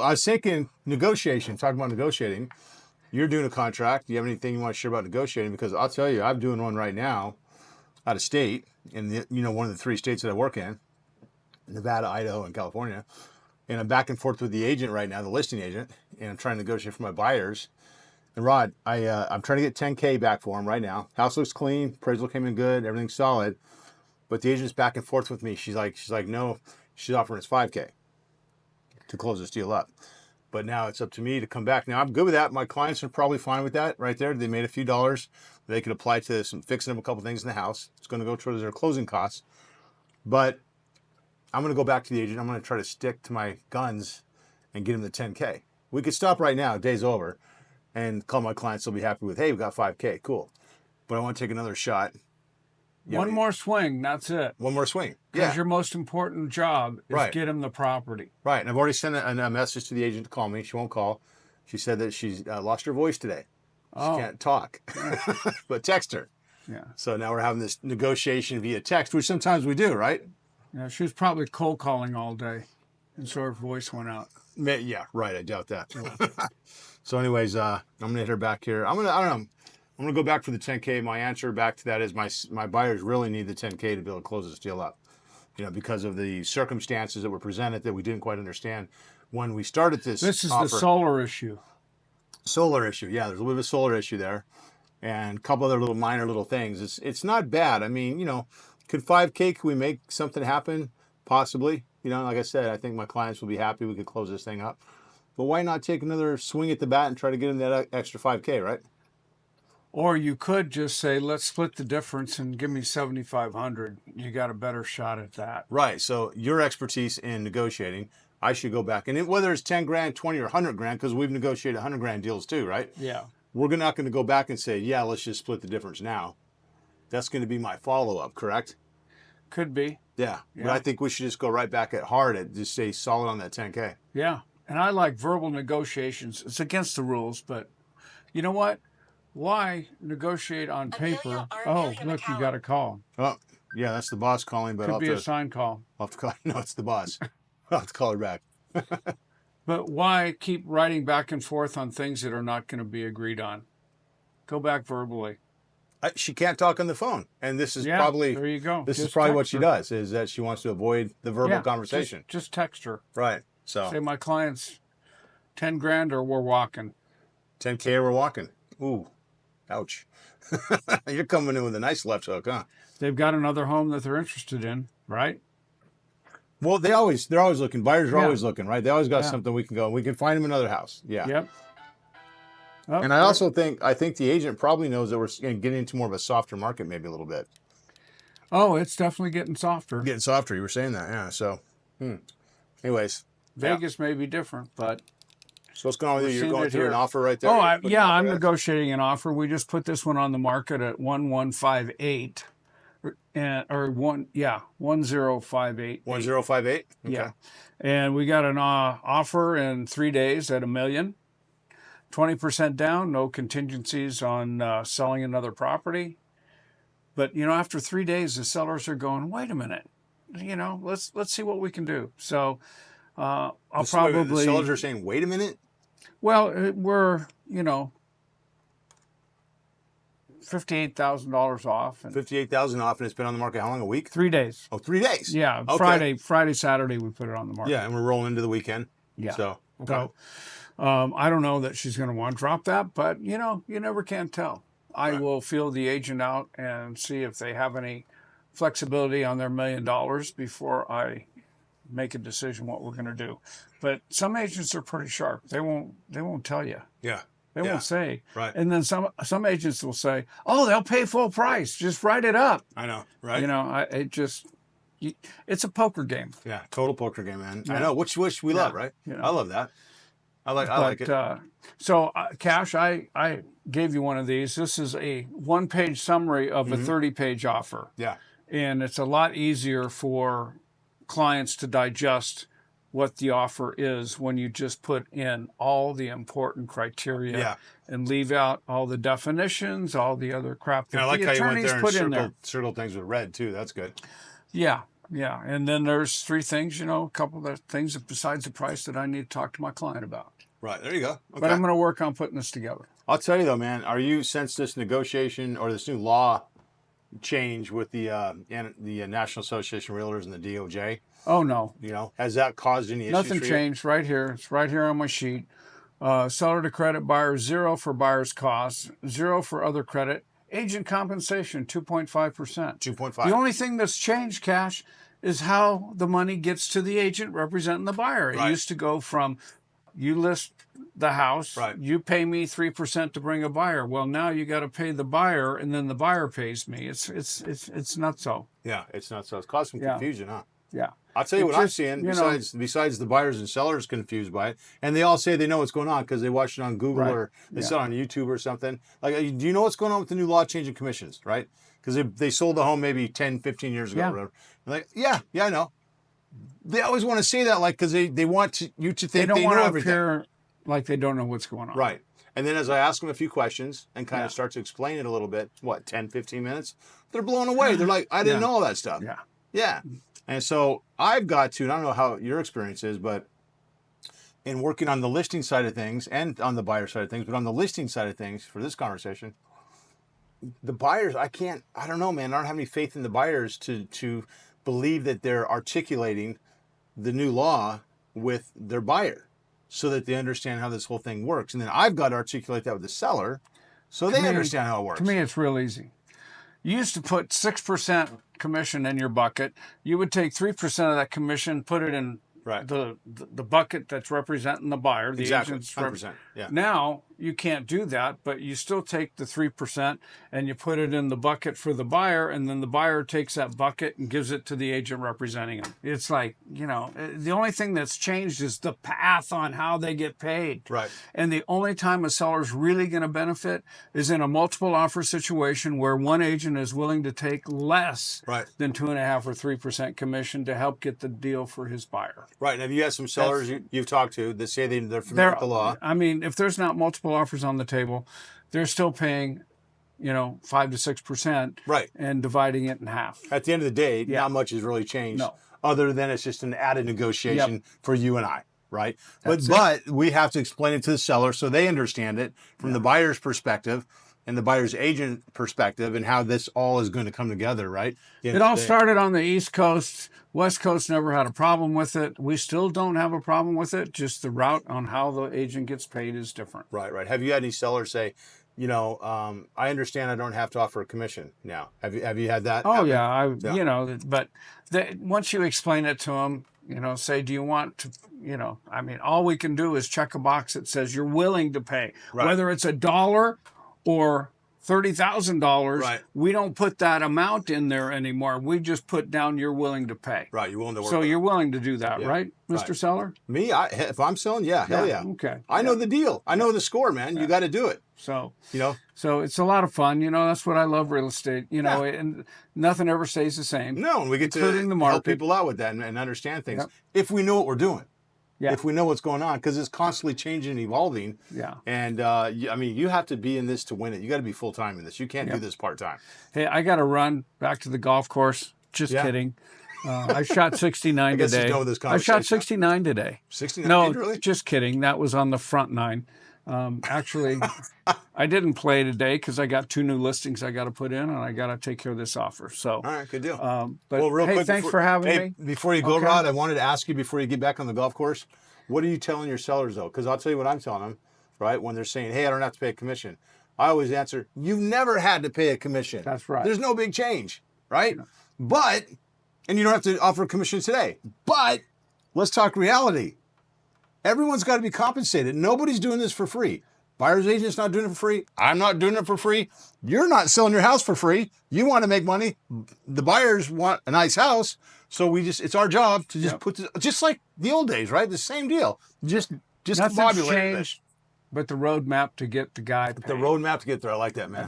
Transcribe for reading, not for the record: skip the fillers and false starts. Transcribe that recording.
I was thinking negotiation, talking about negotiating. You're doing a contract. Do you have anything you want to share about negotiating? Because I'll tell you, I'm doing one right now out of state in one of the 3 states that I work in, Nevada, Idaho, and California. And I'm back and forth with the agent right now, the listing agent, and I'm trying to negotiate for my buyers. And Rod, I'm trying to get 10K back for him right now. House looks clean, appraisal came in good, everything's solid. But the agent's back and forth with me. She's like, no, she's offering us 5K to close this deal up. But now it's up to me to come back. Now I'm good with that. My clients are probably fine with that right there. They made a few dollars. They could apply to some fixing up a couple things in the house. It's going to go towards their closing costs. But I'm going to go back to the agent. I'm going to try to stick to my guns and get him the 10K. We could stop right now. Day's over. And call my clients. They'll be happy with, hey, we got 5K. Cool. But I want to take another shot. One more swing. That's it. One more swing. Because your most important job is get him the property. Right. And I've already sent a message to the agent to call me. She won't call. She said that she's lost her voice today. She can't talk. But text her. Yeah. So now we're having this negotiation via text, which sometimes we do, right? Yeah, she was probably cold calling all day. And so her voice went out. Yeah, right. I doubt that. So anyways, I'm going to hit her back here. I don't know. I'm going to go back for the 10K. My answer back to that is my buyers really need the 10K to be able to close this deal up. Because of the circumstances that were presented that we didn't quite understand when we started this. This is the solar issue. Solar issue. Yeah, there's a little bit of a solar issue there. And a couple other minor little things. It's not bad. I mean, could 5K, could we make something happen? Possibly. Like I said, I think my clients will be happy we could close this thing up. But why not take another swing at the bat and try to get them that extra 5K, right? Or you could just say, let's split the difference and give me 7,500. You got a better shot at that. Right. So your expertise in negotiating, I should go back. And whether it's 10 grand, 20 or 100 grand, because we've negotiated 100 grand deals too, right? Yeah. We're not going to go back and say, yeah, let's just split the difference now. That's going to be my follow-up, correct? Could be. Yeah. But I think we should just go right back at hard and just stay solid on that 10K. Yeah. And I like verbal negotiations. It's against the rules, but you know what? Why negotiate on paper? Oh, look, you got a call. Oh, yeah, that's the boss calling, but Could be a sign call. I'll have to call. No, it's the boss. I'll have to call her back. But why keep writing back and forth on things that are not going to be agreed on? Go back verbally. She can't talk on the phone, and this is probably there you go. This is probably what she does, is that she wants to avoid the verbal conversation. Just text her. Right. So say my client's 10 grand or we're walking. 10K or we're walking. Ooh, ouch. You're coming in with a nice left hook, huh? They've got another home that they're interested in, right? Well, they're always looking. Buyers are always looking, right? They always got something we can go. We can find them another house. Yeah. Yep. Oh, and I also think the agent probably knows that we're getting into more of a softer market, maybe a little bit. Oh, it's definitely getting softer. Getting softer. You were saying that, yeah. So, anyways, Vegas may be different, but. So what's going on with you? You're going through an offer right there? Oh, I'm negotiating an offer. We just put this one on the market at 1158. 1058. 1058? Okay. Yeah. And we got an offer in 3 days at $1 million. 20% down, no contingencies on selling another property. But, after 3 days, the sellers are going, wait a minute, let's see what we can do. So I'll probably... The sellers are saying, wait a minute? Well, we're, $58,000 off. And $58,000 off, and it's been on the market how long? A week? 3 days. Oh, 3 days? Yeah. Okay. Friday, Saturday, we put it on the market. Yeah, and we're rolling into the weekend. Yeah. So, okay. So, I don't know that she's going to want to drop that, but, you never can tell. I will feel the agent out and see if they have any flexibility on their $1 million before I make a decision what we're going to do. But some agents are pretty sharp. They won't tell you. Yeah. They won't say. Right. And then some agents will say, "Oh, they'll pay full price. Just write it up." I know, right? It's a poker game. Yeah, total poker game, man. Yeah. I know, which we love, right? I love that. I like it. So, Cash, I gave you one of these. This is a one-page summary of a 30-page offer. Yeah. And it's a lot easier for clients to digest what the offer is when you just put in all the important criteria and leave out all the definitions, all the other crap that I like the how you went attorneys there put in and there. circle things with red too. That's good. Yeah. Yeah. And then there's three things, a couple of things besides the price that I need to talk to my client about. Right. There you go. Okay. But I'm going to work on putting this together. I'll tell you though, man, since this negotiation or this new law change with the National Association of Realtors and the DOJ, Oh, no. has that caused any issues Nothing for you? changed right here. It's right here on my sheet. Seller to credit buyer, 0 for buyer's costs, 0 for other credit. Agent compensation, 2.5%. 2.5. The only thing that's changed, Cash, is how the money gets to the agent representing the buyer. It Right. used to go from you list the house, Right. you pay me 3% to bring a buyer. Well, now you got to pay the buyer, and then the buyer pays me. It's not so. Yeah, it's not so. It's caused some confusion, huh? Yeah. I'll tell you It what I'm just, seeing, you know- besides the buyers and sellers confused by it, and they all say they know what's going on because they watched it on Google Right. or they saw it on YouTube or something. Like, do you know what's going on with the new law changing commissions, right? Because they sold the home maybe 10, 15 years ago. Yeah. Or whatever. They're like, yeah, I know. They always want to say that, like, because they want you to They think don't they want know to everything. appear like they don't know what's going on. Right. And then as I ask them a few questions and kind Yeah. of start to explain it a little bit, 10, 15 minutes, they're blown away. They're like, I didn't Yeah. know all that stuff. Yeah. Yeah. And so I've got to, and I don't know how your experience is, but in working on the listing side of things and on the buyer side of things, but on the listing side of things for this conversation, the buyers, I don't know, man. I don't have any faith in the buyers to believe that they're articulating the new law with their buyer so that they understand how this whole thing works. And then I've got to articulate that with the seller so they understand how it works. To me, it's real easy. You used to put 6% commission in your bucket. You would take 3% of that commission, put it in Right. the bucket that's representing the buyer. The Exactly. agent's 100%. Yeah. Now you can't do that, but you still take the 3% and you put it in the bucket for the buyer, and then the buyer takes that bucket and gives it to the agent representing him. It's like, the only thing that's changed is the path on how they get paid. Right. And the only time a seller's really going to benefit is in a multiple offer situation where one agent is willing to take less Right. than 2.5 or 3% commission to help get the deal for his buyer. Right. And have you had some sellers you've talked to that say they're familiar with the law? I mean, if there's not multiple offers on the table, they're still paying, 5 to 6%, Right. and dividing it in half. At the end of the day, not much has really changed. No. Other than it's just an added negotiation for you and I, right? That's But we have to explain it to the seller so they understand it from the buyer's perspective and the buyer's agent perspective and how this all is going to come together, right? It all started on the East Coast. West Coast never had a problem with it. We still don't have a problem with it. Just the route on how the agent gets paid is different. Right. Have you had any sellers say, I understand I don't have to offer a commission now? Have you had that? Oh, happen? yeah. But once you explain it to them, say, do you want to, all we can do is check a box that says you're willing to pay. Right. Whether it's $1 or $30,000, Right. we don't put that amount in there anymore. We just put down you're willing to pay. Right. You're willing to work. So with you're willing to do that, right, Mr. Right. Seller? Me, if I'm selling, hell yeah. Okay. I know the deal. I know the score, man. You got to do it. So, So it's a lot of fun. That's what I love real estate. And nothing ever stays the same. No, and we get Including to the market. help people out with that and understand things Yep. if we know what we're doing. Yeah. If we know what's going on, because it's constantly changing and evolving. Yeah. And you have to be in this to win it. You got to be full time in this. You can't do this part time. Hey, I got to run back to the golf course. Just kidding. I shot 69 I guess today. he's done with this I shot conversation. 69 today. 69. No, Did you really? just kidding. That was on the front nine. Actually, I didn't play today because I got 2 new listings I got to put in, and I got to take care of this offer. So, All right, good deal. but Well, real hey, quick, thanks for having me. Before you go, Okay. Rod, I wanted to ask you before you get back on the golf course, what are you telling your sellers though? Because I'll tell you what I'm telling them, right? When they're saying, "Hey, I don't have to pay a commission," I always answer, "You've never had to pay a commission. That's right. There's no big change, right? But, and you don't have to offer a commission today. But let's talk reality. Everyone's got to be compensated. Nobody's doing this for free. Buyer's agent's not doing it for free. I'm not doing it for free. You're not selling your house for free. You want to make money. The buyers want a nice house. So it's our job to just put this, just like the old days, right? The same deal. Just Nothing's populate changed, but the roadmap to get the guy paid. the roadmap to get there. I like that, man.